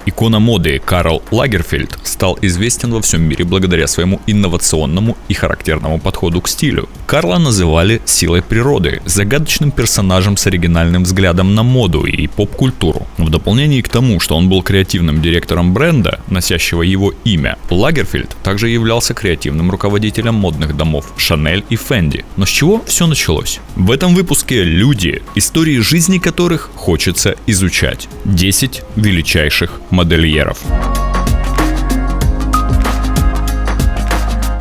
Икона моды Карл Лагерфельд стал известен во всем мире благодаря своему инновационному и характерному подходу к стилю. Карла называли силой природы, загадочным персонажем с оригинальным взглядом на моду и поп-культуру. В дополнение к тому, что он был креативным директором бренда, носящего его имя, Лагерфельд также являлся креативным руководителем модных домов Chanel и Fendi. Но с чего все началось? В этом выпуске люди, истории жизни которых хочется изучать. 10 величайших модельеров.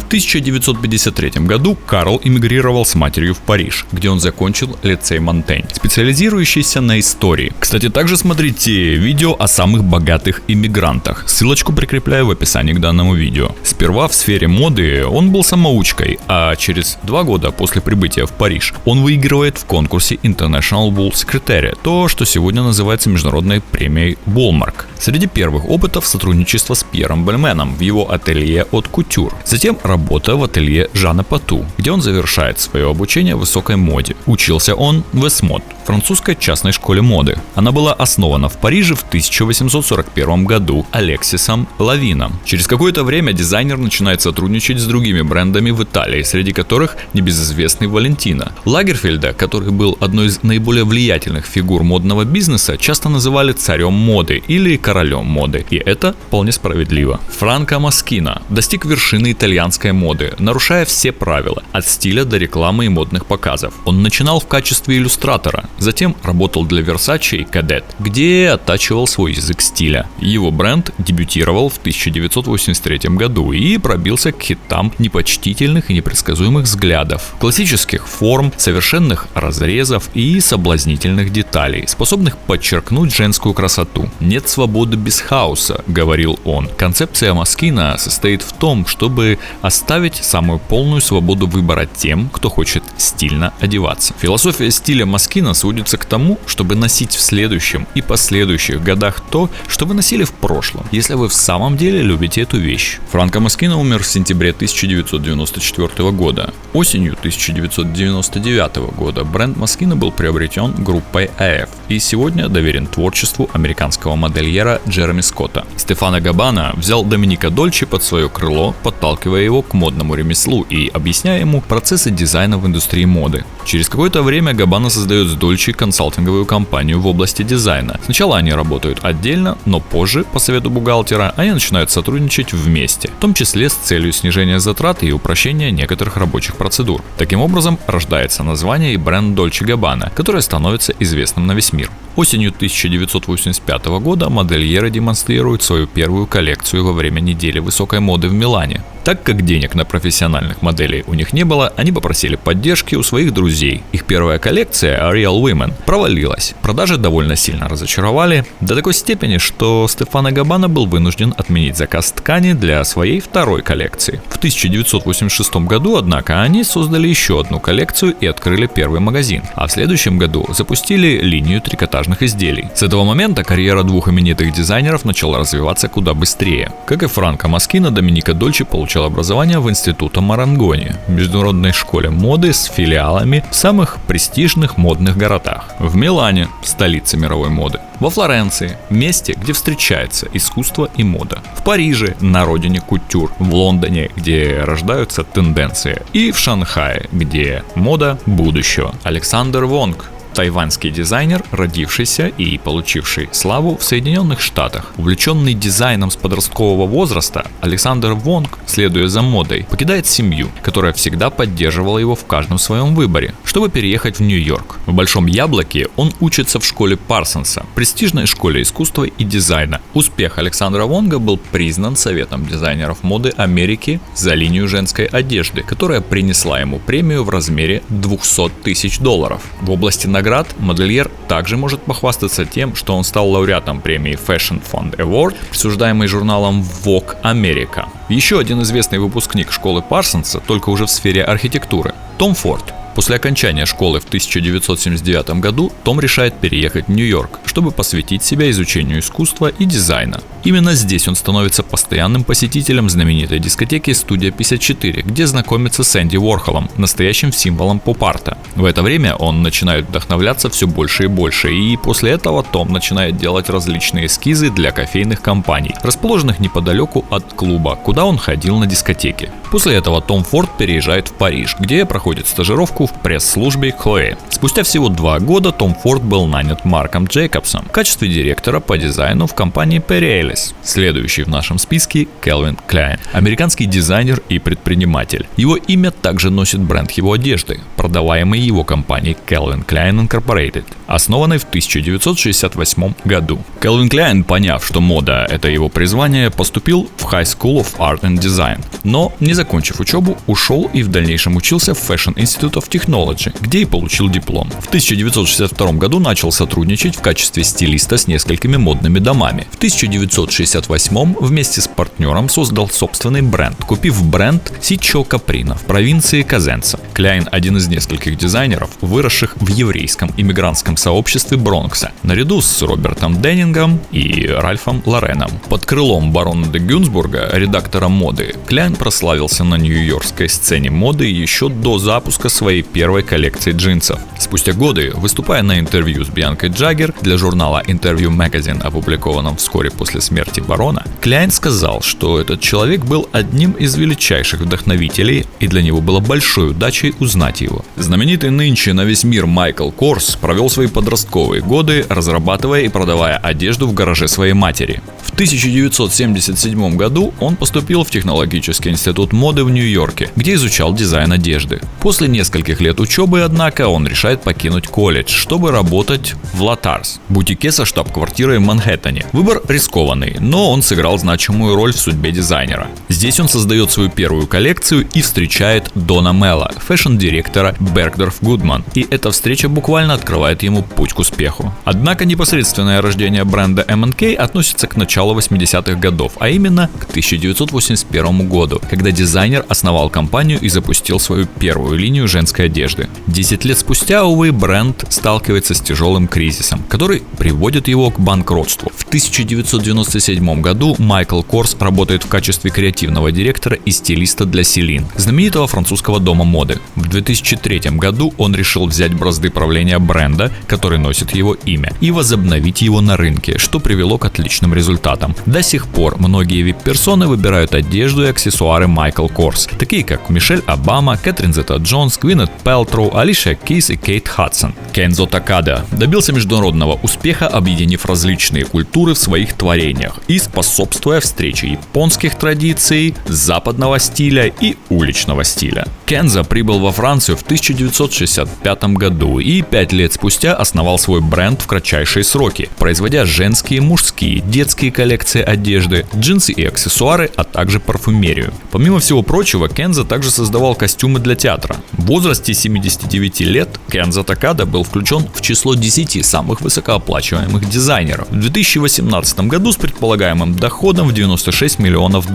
В 1953 году Карл эмигрировал с матерью в Париж, где он закончил лицей Монтень, специализирующийся на истории. Кстати, также смотрите видео о самых богатых иммигрантах. Ссылочку прикрепляю в описании к данному видео. Сперва в сфере моды он был самоучкой, а через 2 года после прибытия в Париж он выигрывает в конкурсе International Wool Secretary, то, что сегодня называется международной премией Woolmark. Среди первых опытов сотрудничество с Пьером Бельменом в его ателье Haute Couture. Затем работа в ателье Жана Пату, где он завершает свое обучение в высокой моде. Учился он в Эсмод, французской частной школе моды. Она была основана в Париже в 1841 году Алексисом Лавином. Через какое-то время дизайнер начинает сотрудничать с другими брендами в Италии, среди которых небезызвестный Валентино. Лагерфельда, который был одной из наиболее влиятельных фигур модного бизнеса, часто называли царем моды или королем моды, и это вполне справедливо. Франко Москино достиг вершины итальянской моды, нарушая все правила, от стиля до рекламы и модных показов. Он начинал в качестве иллюстратора, затем работал для Versace и Cadet, где оттачивал свой язык стиля. Его бренд дебютировал в 1983 году и пробился к хитам непочтительных и непредсказуемых взглядов, классических форм, совершенных разрезов и соблазнительных деталей, способных подчеркнуть женскую красоту. «Нет свободы без хаоса», — говорил он. Концепция Москино состоит в том, чтобы оставить самую полную свободу выбора тем, кто хочет стильно одеваться. Философия стиля Москино сводится к тому, чтобы носить в следующем и последующих годах то, что вы носили в прошлом, если вы в самом деле любите эту вещь. Франко Москино умер в сентябре 1994 года. Осенью 1999 года бренд Москино был приобретен группой AF и сегодня доверен творчеству американского модельера Джереми Скотта. Стефано Габбана взял Доминика Дольче под свое крыло, подталкивая его к модному ремеслу и объясняя ему процессы дизайна в индустрии моды. Через какое-то время Габбана создает с Дольче консалтинговую компанию в области дизайна. Сначала они работают отдельно, но позже, по совету бухгалтера, они начинают сотрудничать вместе, в том числе с целью снижения затрат и упрощения некоторых рабочих процедур. Таким образом, рождается название и бренд Dolce Gabbana, которое становится известным на весь мир. Осенью 1985 года модельеры демонстрируют свою первую коллекцию во время недели высокой моды в Милане. Так как денег на профессиональных моделей у них не было, они попросили поддержки у своих друзей. Их первая коллекция, Real Women, провалилась. Продажи довольно сильно разочаровали, до такой степени, что Стефано Габбана был вынужден отменить заказ ткани для своей второй коллекции. В 1986 году, однако, они создали еще одну коллекцию и открыли первый магазин, а в следующем году запустили линию трикотажных изделий. С этого момента карьера двух именитых дизайнеров начала развиваться куда быстрее. Как и Франко Москино, Доминика Дольче получил образование в Институто Марангони, международной школе моды с филиалами в самых престижных модных городах. В Милане, столице мировой моды. Во Флоренции, месте, где встречается искусство и мода. В Париже, на родине кутюр. В Лондоне, где рождаются тенденции. И в Шанхае, где мода будущего. Александр Вонг. Тайваньский дизайнер, родившийся и получивший славу в Соединенных Штатах. Увлеченный дизайном с подросткового возраста, Александр Вонг, следуя за модой, покидает семью, которая всегда поддерживала его в каждом своем выборе, чтобы переехать в Нью-Йорк. В Большом Яблоке он учится в школе Парсонса, престижной школе искусства и дизайна. Успех Александра Вонга был признан Советом дизайнеров моды Америки за линию женской одежды, которая принесла ему премию в размере $200 тысяч. В области наград модельер также может похвастаться тем, что он стал лауреатом премии Fashion Fund Award, присуждаемой журналом Vogue America. Еще один известный выпускник школы Парсонса, только уже в сфере архитектуры, Том Форд. После окончания школы в 1979 году Том решает переехать в Нью-Йорк, чтобы посвятить себя изучению искусства и дизайна. Именно здесь он становится постоянным посетителем знаменитой дискотеки «Студия 54», где знакомится с Энди Уорхолом, настоящим символом поп-арта. В это время он начинает вдохновляться все больше и больше, и после этого Том начинает делать различные эскизы для кофейных компаний, расположенных неподалеку от клуба, куда он ходил на дискотеки. После этого Том Форд переезжает в Париж, где проходит стажировку в пресс-службе Chloé. Спустя всего 2 года Том Форд был нанят Марком Джейкобсом в качестве директора по дизайну в компании Perry Ellis. Следующий в нашем списке — Кельвин Кляйн, американский дизайнер и предприниматель. Его имя также носит бренд его одежды, продаваемый его компанией Calvin Klein Incorporated, основанной в 1968 году. Calvin Klein, поняв, что мода — это его призвание, поступил в High School of Art and Design, но, не закончив учебу, ушел и в дальнейшем учился в Fashion Institute of Technology, где и получил диплом. В 1962 году начал сотрудничать в качестве стилиста с несколькими модными домами. В 1968 вместе с партнером создал собственный бренд, купив бренд Сичо Каприно в провинции Козенца. Кляйн — один из нескольких дизайнеров, выросших в еврейском иммигрантском сообществе Бронкса, наряду с Робертом Деннингом и Ральфом Лореном. Под крылом барона де Гюнсбурга, редактора моды, Кляйн прославился на нью-йоркской сцене моды еще до запуска своей первой коллекции джинсов. Спустя годы, выступая на интервью с Бьянкой Джаггер для журнала Interview Magazine, опубликованном вскоре после смерти барона, Кляйн сказал, что этот человек был одним из величайших вдохновителей, и для него было большой удачей узнать его. Знаменитый нынче на весь мир Майкл Корс провел свои подростковые годы, разрабатывая и продавая одежду в гараже своей матери. В 1977 году он поступил в Технологический институт моды в Нью-Йорке, где изучал дизайн одежды. После нескольких лет учебы, однако, он решает покинуть колледж, чтобы работать в Латарс, бутике со штаб-квартирой в Манхэттене. Выбор рискованный, но он сыграл значимую роль в судьбе дизайнера. Здесь он создает свою первую коллекцию и встречает Дона Мелла, фэшн-директора Bergdorf Goodman, и эта встреча буквально открывает ему путь к успеху. Однако непосредственное рождение бренда M&K относится к началу 80-х годов, а именно к 1981 году, когда дизайнер основал компанию и запустил свою первую линию женской одежды. 10 лет спустя, увы, бренд сталкивается с тяжелым кризисом, который приводит его к банкротству. В 1997 году Майкл Корс работает в качестве креативного директора и стилиста для Celine, знаменитого французского дома моды. В 2003 году он решил взять бразды правления бренда, который носит его имя, и возобновить его на рынке, что привело к отличным результатам. До сих пор многие вип-персоны выбирают одежду и аксессуары Майкл Корс, такие как Мишель Обама, Кэтрин Зета-Джонс, Гвинет Пэлтроу, Алиша Кейс и Кейт Хадсон. Кензо Такада добился международного успеха, объединив различные культуры в своих творениях и способствуя встрече японских традиций, западного стиля и уличного стиля. Кензо прибыл во Францию в 1965 году и 5 лет спустя основал свой бренд в кратчайшие сроки, производя женские, мужские, детские коллекции одежды, джинсы и аксессуары, а также парфюмерию. Помимо всего прочего, Кензо также создавал костюмы для театра. В возрасте 79 лет Кензо Такада был включен в число 10 самых высокооплачиваемых дизайнеров в 2018 году с предполагаемым доходом в $96 миллионов.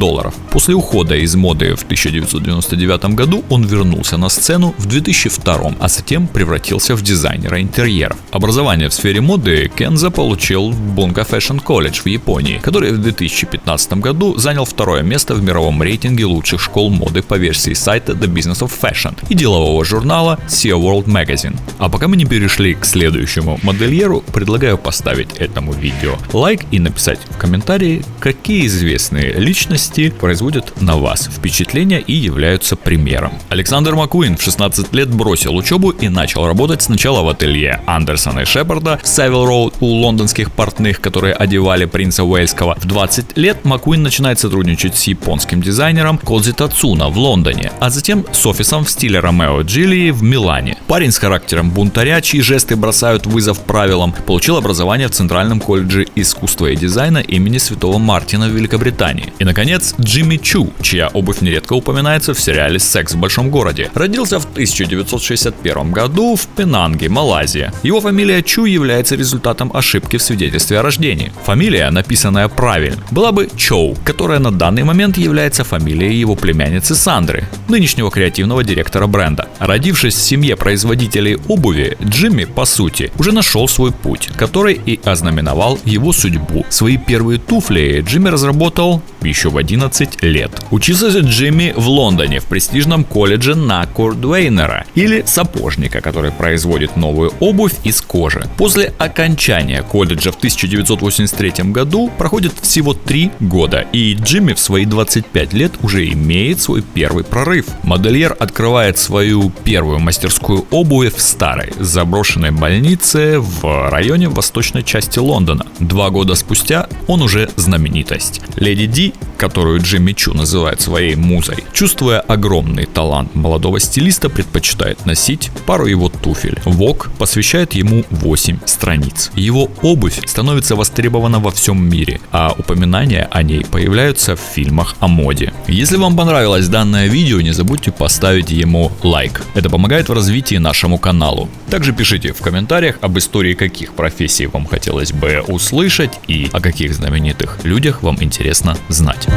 После ухода из моды в 1999 году он вернулся на сцену в 2002, а затем превратился в дизайнера интерьеров. Образование в сфере моды Кензо получил в Bunka Fashion College в Японии, который в 2015 году занял 2-е место в мировом рейтинге лучших школ моды по версии сайта The Business of Fashion и делового журнала SEO World Magazine. А пока мы не перешли к следующему модельеру, предлагаю поставить этому видео лайк и написать в комментарии, какие известные личности производят на вас впечатление и являются примером. Александр Маккуин в 16 лет бросил учебу и начал работать сначала в ателье Андерсона и Шепарда в Севил Роуд у лондонских портных, которые одевали принца Уэльского. В 20 лет Маккуин начинает сотрудничать с японским дизайнером Кодзи Тацуна в Лондоне, а затем с офисом в стиле Ромео Джилии в Милане. Парень с характером бунтаря, чьи жесты бросают вызов правилам, получил образование в Центральном колледже искусства и дизайна имени Святого Мартина в Великобритании. И, наконец, Джимми Чу, чья обувь нередко упоминается в сериале «Секс в большом городе». Родился в 1961 году в Пенанге, Малайзия. Его фамилия Чу является результатом ошибки в свидетельстве о рождении. Фамилия, написанная правильно, была бы Чоу, которая на данный момент является фамилией его племянницы Сандры, нынешнего креативного директора бренда. Родившись в семье производителей обуви, Джимми, по сути, уже нашел свой путь, который и ознаменовал его судьбу. Свои первые туфли Джимми разработал еще в 11 лет. Учился же Джимми в Лондоне в престижном колледже на Кордвейнера, или сапожника, который производит новую обувь из кожи. После окончания колледжа в 1983 году проходит всего 3 года, и Джимми в свои 25 лет уже имеет свой первый прорыв. Модельер открывает свою первую мастерскую обуви в старой, заброшенной больнице в районе восточной части Лондона. 2 года спустя он уже знаменитость. Леди Ди, которую Джимми Чу называет своей музой, чувствуя огромный талант молодого стилиста, предпочитает носить пару его туфель. Vogue посвящает ему 8 страниц. Его обувь становится востребована во всем мире, а упоминания о ней появляются в фильмах о моде. Если вам понравилось данное видео, не забудьте поставить ему лайк. Это помогает в развитии нашему каналу. Также пишите в комментариях, об истории каких профессий вам хотелось бы услышать и о каких знаменитых людях вам интересно знать.